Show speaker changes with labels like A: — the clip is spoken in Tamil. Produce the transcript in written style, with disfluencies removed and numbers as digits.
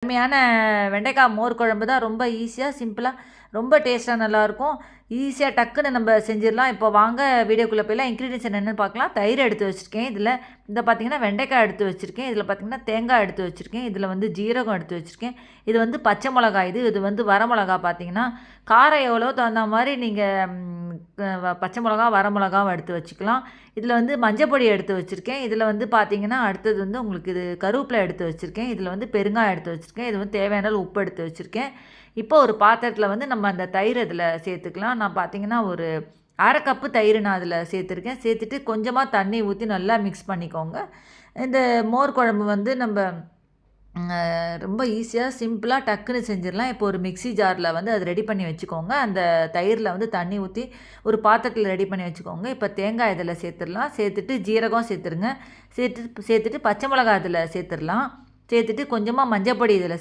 A: அருமையான வெண்டைக்காய் மோர் குழம்பு தான். ரொம்ப ஈஸியாக சிம்பிளாக ரொம்ப டேஸ்ட்டாக நல்லாயிருக்கும். ஈஸியாக டக்குன்னு நம்ம செஞ்சிடலாம். இப்போ வாங்க வீடியோக்குள்ளே போய்லாம். இன்க்ரீடியன்ஸ் என்னென்னு பார்க்கலாம். தயிர் எடுத்து வச்சுருக்கேன். இதில் இந்த பார்த்திங்கன்னா வெண்டைக்காய் எடுத்து வச்சுருக்கேன். இதில் பார்த்திங்கன்னா தேங்காய் எடுத்து வச்சுருக்கேன். இதில் வந்து ஜீரகம் எடுத்து வச்சுருக்கேன். இது வந்து பச்சை மிளகாய். இது வந்து வரமிளகா. பார்த்திங்கன்னா காரம் எவ்வளோ தகுந்த மாதிரி நீங்கள் பச்சை மிளகா வரமிளகாவும் எடுத்து வச்சுக்கலாம். இதில் வந்து மஞ்சப்பொடி எடுத்து வச்சுருக்கேன். இதில் வந்து பார்த்திங்கன்னா அடுத்தது வந்து உங்களுக்கு இது கருவேப்பிலை எடுத்து வச்சுருக்கேன். இதில் வந்து பெருங்காயம் எடுத்து வச்சுருக்கேன். இது வந்து தேவையான உப்பு எடுத்து வச்சுருக்கேன். இப்போ ஒரு பாத்திரத்தில் வந்து நம்ம அந்த தயிர் இதில் சேர்த்துக்கலாம். நான் பார்த்திங்கன்னா ஒரு அரை கப்பு தயிர் நான் அதில் சேர்த்துருக்கேன். சேர்த்துட்டு கொஞ்சமாக தண்ணி ஊற்றி நல்லா மிக்ஸ் பண்ணிக்கோங்க. இந்த மோர் குழம்பு வந்து நம்ம ரொம்ப ஈஸியாக சிம்பிளாக டக்குன்னு செஞ்சிடலாம். இப்போ ஒரு மிக்ஸி ஜாரில் வந்து அது ரெடி பண்ணி வச்சுக்கோங்க. அந்த தயிரில் வந்து தண்ணி ஊற்றி ஒரு பாத்திரத்தில் ரெடி பண்ணி வச்சுக்கோங்க. இப்போ தேங்காய் இதில் சேர்த்துடலாம். சேர்த்துட்டு ஜீரகம் சேர்த்துருங்க. சேர்த்துட்டு பச்சை மிளகாய் இதில் சேர்த்துடலாம். சேர்த்துட்டு கொஞ்சமாக மஞ்சப்பொடி இதில்